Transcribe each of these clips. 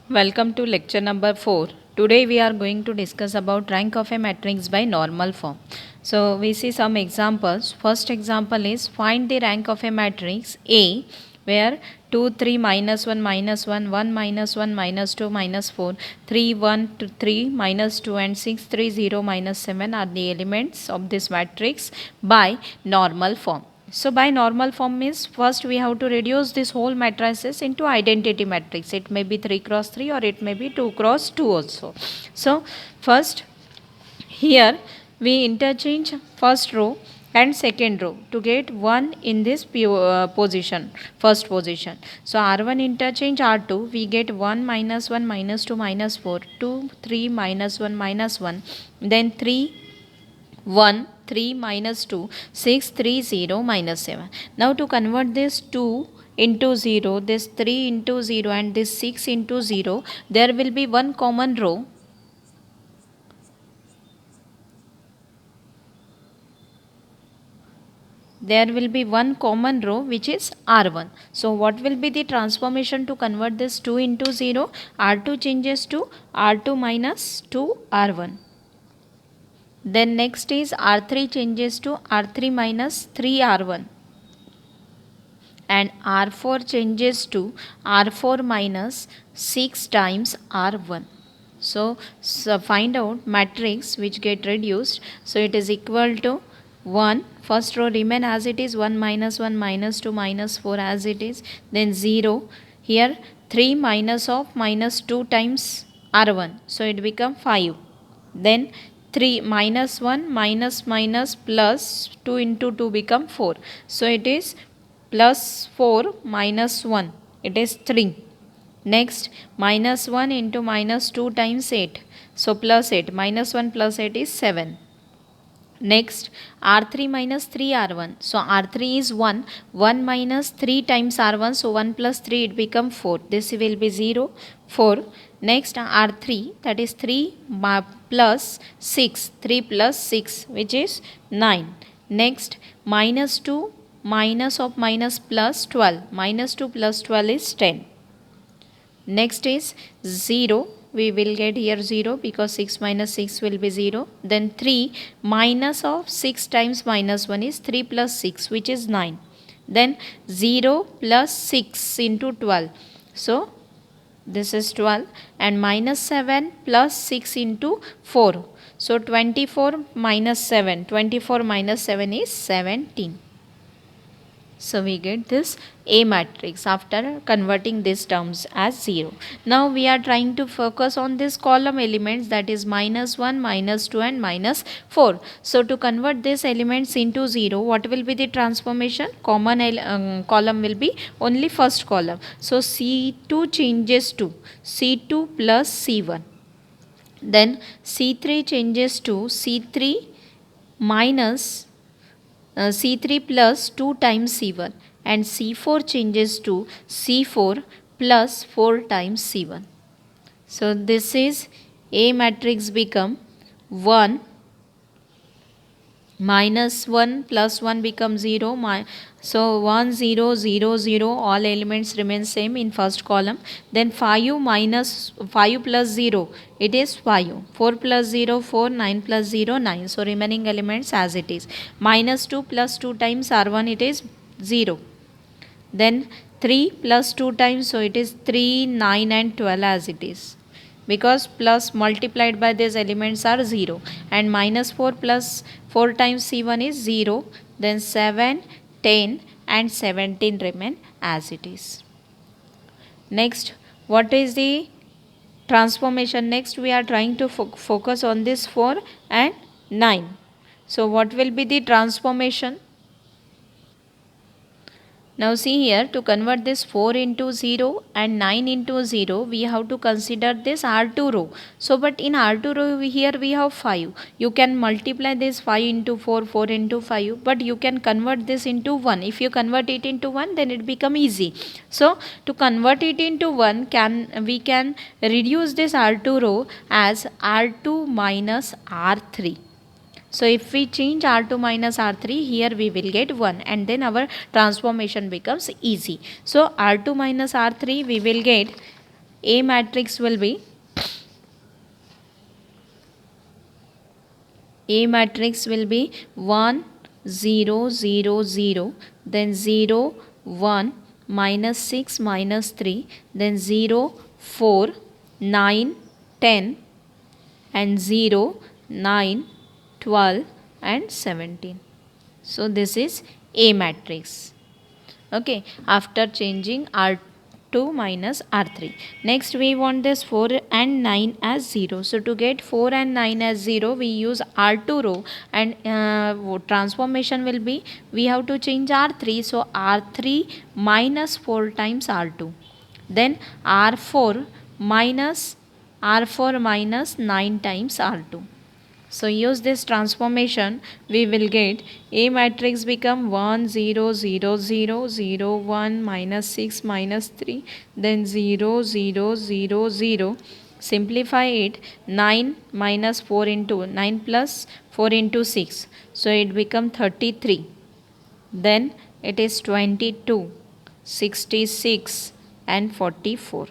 Welcome to lecture number 4. Today we are going to discuss about rank of a matrix by normal form. So we see some examples. First example is find the rank of a matrix A where 2, 3, minus 1, minus 1, 1, minus 1, minus 2, minus 4, 3, 1, 2, 3, minus 2 and 6, 3, 0, minus 7 are the elements of this matrix by normal form. So by normal form means first we have to reduce this whole matrices into identity matrix. It may be 3 cross 3 or it may be 2 cross 2 also. So first here we interchange first row and second row to get 1 in this position, first position. So R1 interchange R2, we get 1 minus 1 minus 2 minus 4, 2 3 minus 1 minus 1, then 3 1 3 minus 2 6 3 0 minus 7. Now to convert this 2 into 0, this 3 into 0 and this 6 into 0, there will be one common row. There will be one common row which is R1. So what will be the transformation to convert this 2 into 0? R2 changes to R2 minus 2 R1. Then next is R3 changes to R3 minus 3 R1 and R4 changes to R4 minus 6 times R1. So find out matrix which get reduced. So it is equal to 1, first row remain as it is, 1 minus 1 minus 2 minus 4 as it is, then 0, here 3 minus of minus 2 times R1, so it become 5, then 3 minus 1 minus minus plus 2 into 2 become 4, so it is plus 4 minus 1, it is 3. Next minus 1 into minus 2 times 8, so plus 8, minus 1 plus 8 is 7. Next R3 minus 3 R1, so R3 is 1, 1 minus 3 times R1, so 1 plus 3 it become 4, this will be 0, 4. Next R3, that is 3 plus 6, 3 plus 6 which is 9. Next minus 2 minus of minus plus 12, minus 2 plus 12 is 10. Next is 0, we will get here 0 because 6 minus 6 will be 0. Then 3 minus of 6 times minus 1 is 3 plus 6 which is 9. Then 0 plus 6 into 12. So this is 12 and minus 7 plus 6 into 4. So 24 minus 7, 24 minus 7 is 17. So we get this A matrix after converting these terms as 0. Now we are trying to focus on this column elements, that is minus 1, minus 2 and minus 4. So to convert these elements into 0, what will be the transformation? Common column will be only first column. So C2 changes to C2 plus C1. Then C3 changes to C3 minus C3 plus 2 times C1 and C4 changes to C4 plus 4 times C1. So this is A matrix become 1 minus 1 plus 1 becomes 0. So 1 0 0 0 all elements remain same in first column. Then 5 minus 5 plus 0, it is 5. 4 plus 0 4, 9 plus 0 9. So remaining elements as it is. Minus 2 plus 2 times R1, it is 0. Then 3 plus 2 times, so it is 3 9 and 12 as it is, because plus multiplied by these elements are 0, and minus 4 plus 4 times C1 is 0, then 7, 10 and 17 remain as it is. Next, what is the transformation? Next we are trying to focus on this 4 and 9. So what will be the transformation? Now see here, to convert this 4 into 0 and 9 into 0, we have to consider this R2 row. So but in R2 row here we have 5. You can multiply this 5 into 4, 4 into 5, but you can convert this into 1. If you convert it into 1, then it become easy. So to convert it into 1, we can reduce this R2 row as R2 minus R3. So if we change R2 minus R3, here we will get 1, and then our transformation becomes easy. So R2 minus R3 we will get A matrix will be A matrix will be 1 0 0 0, then 0 1 minus 6 minus 3, then 0 4 9 10, and 0 9 12 and 17. So this is A matrix. Okay, after changing R2 minus R3. Next we want this 4 and 9 as 0. So to get 4 and 9 as 0, we use R2 row, and transformation will be, we have to change R3. So R3 minus 4 times R2. Then R4 minus 9 times R2. So use this transformation, we will get A matrix become 1 0 0 0 0 1 minus 6 minus 3, then 0 0 0 0. Simplify it, 9 minus 4 into 9 plus 4 into 6. So it become 33. Then it is 22, 66 and 44.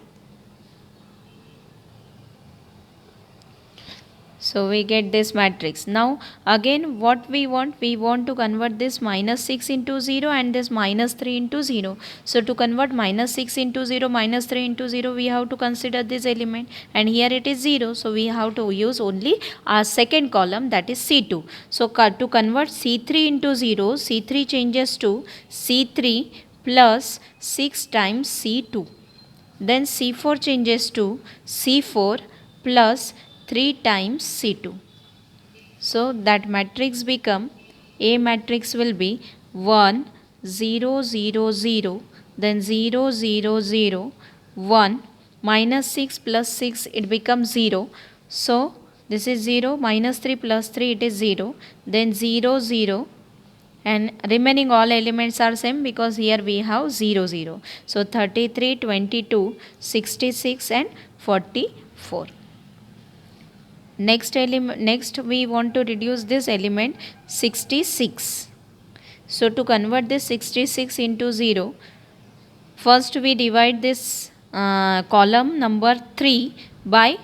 So we get this matrix. Now again what we want to convert this minus 6 into 0 and this minus 3 into 0. So to convert minus 6 into 0, minus 3 into 0, we have to consider this element, and here it is 0. So we have to use only our second column, that is C2. So to convert C3 into 0, C3 changes to C3 plus 6 times C2. Then C4 changes to C4 plus 3 times C2. So that matrix become, A matrix will be 1 0 0 0, then 0 0 0 1 minus 6 plus 6, it becomes 0. So this is 0, minus 3 plus 3, it is 0, then 0 0, and remaining all elements are same because here we have 0 0. So 33, 22, 66 and 44. Next we want to reduce this element 66. So to convert this 66 into 0, first we divide this column number 3 by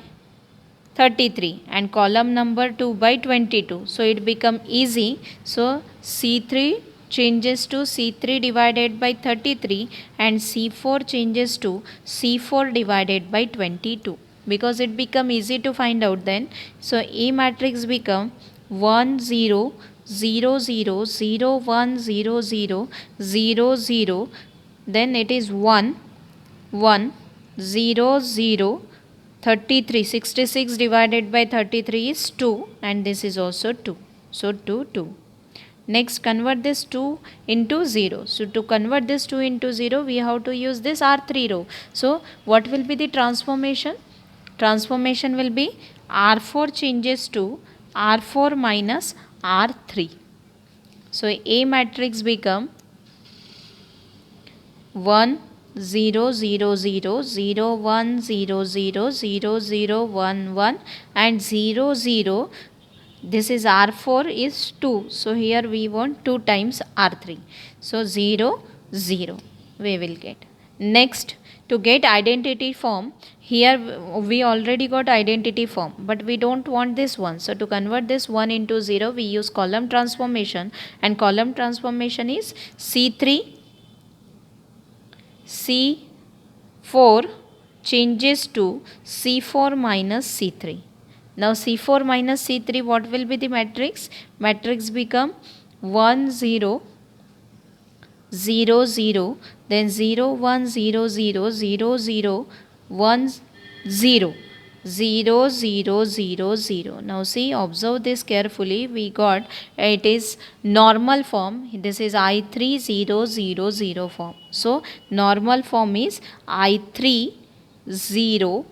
33 and column number 2 by 22. So it become easy. So C3 changes to C3 divided by 33 and C4 changes to C4 divided by 22, because it become easy to find out then. So A matrix become 1 0 0 0 0 1 0 0 0 0, then it is 1 1 0 0 33, 66 divided by 33 is 2, and this is also 2. So 2 2. Next convert this 2 into 0. So to convert this 2 into 0, we have to use this R3 row. So what will be the transformation? Transformation will be R4 changes to R4 minus R3. So A matrix become 1 0 0 0 0 1 0 0 0 0 1 1 and 0 0. This is R4 is 2. So here we want 2 times R3. So 0 0 we will get. Next, to get identity form, here we already got identity form, but we don't want this one. So to convert this 1 into 0, we use column transformation, and column transformation is C3 C4 changes to C4 minus C3. Now C4 minus C3, what will be the matrix? Matrix become 1 0 0 0, then 0 1 0 0 0 0 1 0 0 0 0 0. Now see, observe this carefully. We got it is normal form. This is I3 0 0 0 form. So normal form is I3 0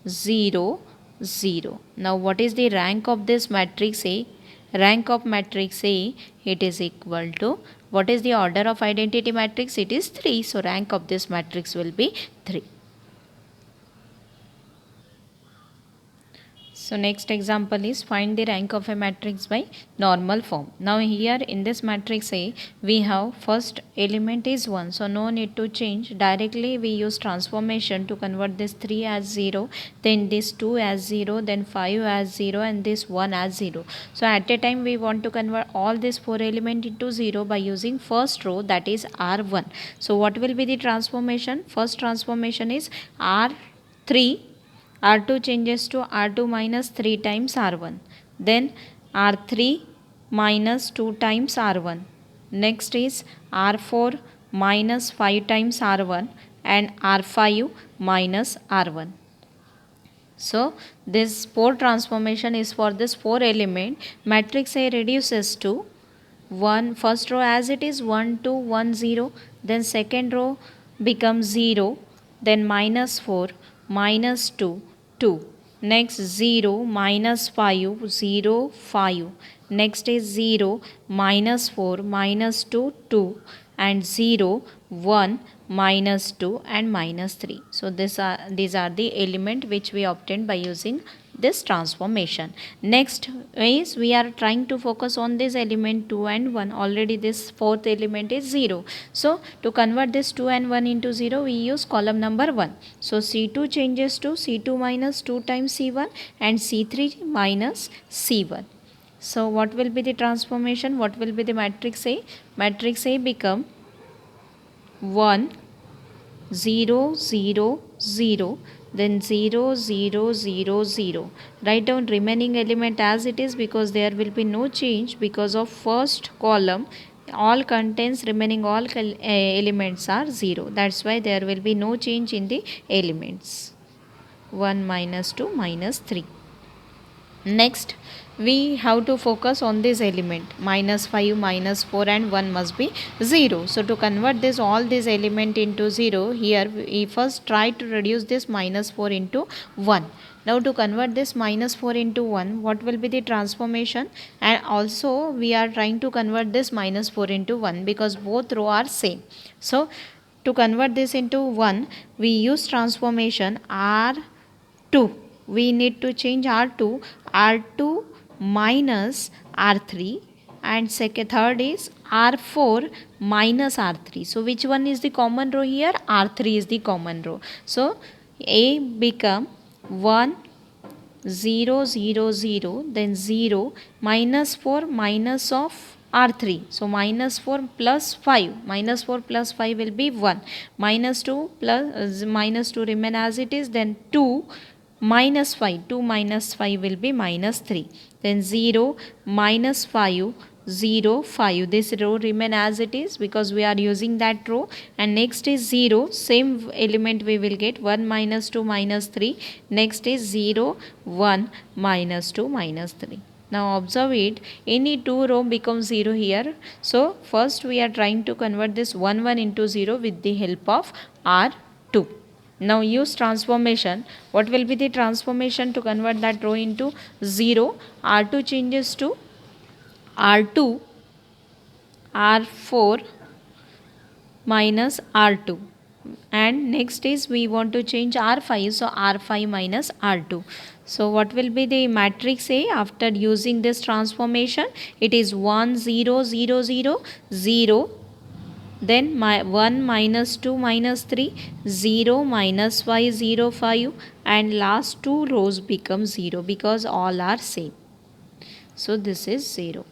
0 0. Now what is the rank of this matrix A? Rank of matrix A, it is equal to, what is the order of identity matrix? It is 3. So rank of this matrix will be 3. So next example is find the rank of a matrix by normal form. Now here in this matrix A, we have first element is 1. So no need to change. Directly we use transformation to convert this 3 as 0, then this 2 as 0, then 5 as 0 and this 1 as 0. So at a time we want to convert all these 4 elements into 0 by using first row, that is R1. So what will be the transformation? First transformation is R3. R2 changes to R2 minus 3 times R1. Then R3 minus 2 times R1. Next is R4 minus 5 times R1 and R5 minus R1. So this 4 transformation is for this 4 element. Matrix A reduces to 1, first row as it is 1 2 1 0, then second row becomes 0, then minus 4 minus 2 2, next 0 minus 5 0 5, next is 0 minus 4 minus 2 2 and 0 1 minus 2 and minus 3. So these are the element which we obtained by using this transformation. Next is we are trying to focus on this element 2 and 1. Already this fourth element is 0. So to convert this 2 and 1 into 0, we use column number 1. So C2 changes to C2 minus 2 times C1 and C3 minus C1. So what will be the transformation? What will be the matrix A? Matrix A become 1 0 0 0, then 0 0 0 0. Write down remaining element as it is because there will be no change because of first column all contains remaining all elements are 0. That's why there will be no change in the elements. 1 minus 2 minus 3. Next we have to focus on this element minus 5 minus 4 and 1 must be 0. So to convert this all this element into 0, here we first try to reduce this minus 4 into 1. Now to convert this minus 4 into 1, what will be the transformation? And also we are trying to convert this minus 4 into 1 because both row are same. So to convert this into 1, we use transformation R2. We need to change R2 minus R3 and third is R4 minus R3. So which one is the common row here? R3 is the common row. So A become 1 0 0 0, then 0 minus 4 minus of R3. So minus 4 plus 5. Minus 4 plus 5 will be 1. Minus 2 plus minus 2 remain as it is. Then 2 minus 5. 2 minus 5 will be minus 3. Then 0 minus 5 0 5. This row remain as it is because we are using that row. And next is 0. Same element we will get 1 minus 2 minus 3. Next is 0 1 minus 2 minus 3. Now observe it, any two row becomes 0 here. So first we are trying to convert this 1 1 into 0 with the help of R2. Now use transformation. What will be the transformation to convert that row into 0? R2 changes to R2 R4 minus R2. And next is we want to change R5. So R5 minus R2. So what will be the matrix A after using this transformation? It is 1 0 0 0 0. Then 1 minus 2 minus 3, 0 minus 5 0 5 and last two rows become 0 because all are same. So this is 0.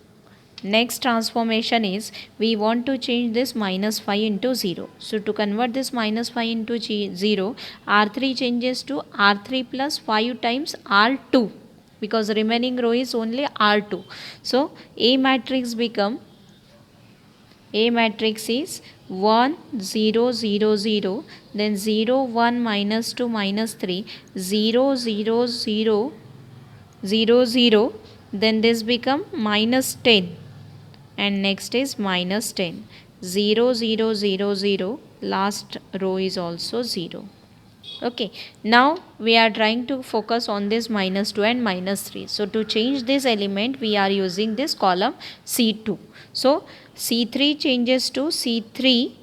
Next transformation is we want to change this minus 5 into 0. So to convert this minus 5 into 0, R3 changes to R3 plus 5 times R2 because remaining row is only R2. So A matrix is 1 0 0 0, then 0 1 minus 2 minus 3, 0 0 0 0 0, then this become minus 10 and next is minus 10, 0 0 0 0, last row is also 0. Okay, now we are trying to focus on this minus 2 and minus 3. So to change this element we are using this column C2. So C3 changes to C3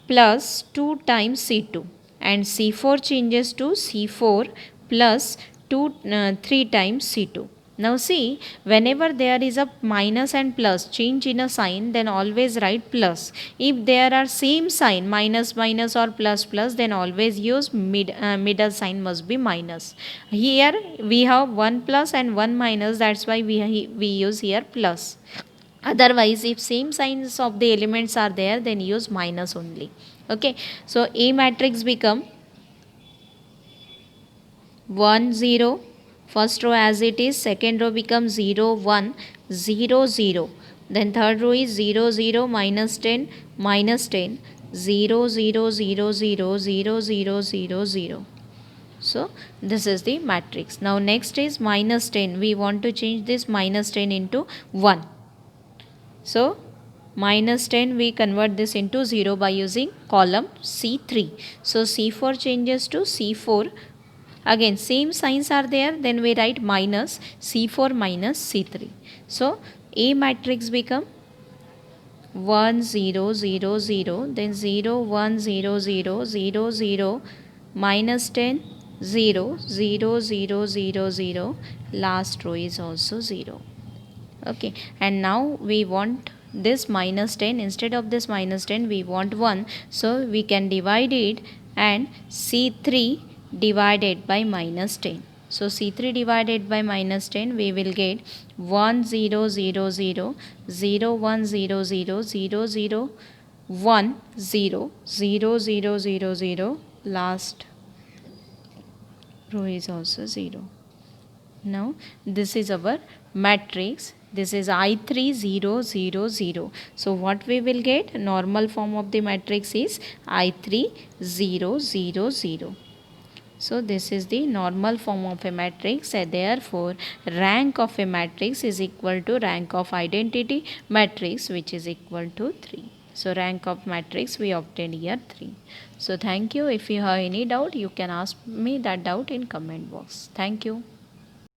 plus 2 times C2 and C4 changes to C4 plus 3 times C2. Now see, whenever there is a minus and plus change in a sign, then always write plus. If there are same sign, minus minus or plus plus, then always use middle sign must be minus. Here we have 1 plus and 1 minus, that's why we use here plus. Otherwise, if same signs of the elements are there, then use minus only. Okay, so A matrix become 1 0, first row as it is, second row becomes 0 1 0 0, then third row is 0 0 minus 10 minus 10 0 0 0 0 0 0 0 0. So this is the matrix. Now next is minus 10. We want to change this minus 10 into 1. So minus 10 we convert this into 0 by using column C3. So C4 changes to C4. Again same signs are there, then we write minus C4 minus C3. So A matrix become 1 0 0 0, then 0 1 0 0 0 0 minus 10 0 0 0 0 0, last row is also 0. Okay, and now we want this minus 10, instead of this minus 10 we want 1, so we can divide it, and C3 divided by minus 10. So C3 divided by minus 10 we will get 1 0 0 0 0 1 0 0 0 0 1 0 0 0 0 0, last row is also 0. Now this is our matrix. This is I3 0 0 0. So what we will get? Normal form of the matrix is I3 0 0 0. So this is the normal form of a matrix, and therefore rank of a matrix is equal to rank of identity matrix, which is equal to 3. So rank of matrix we obtained here 3. So thank you. If you have any doubt, you can ask me that doubt in comment box. Thank you.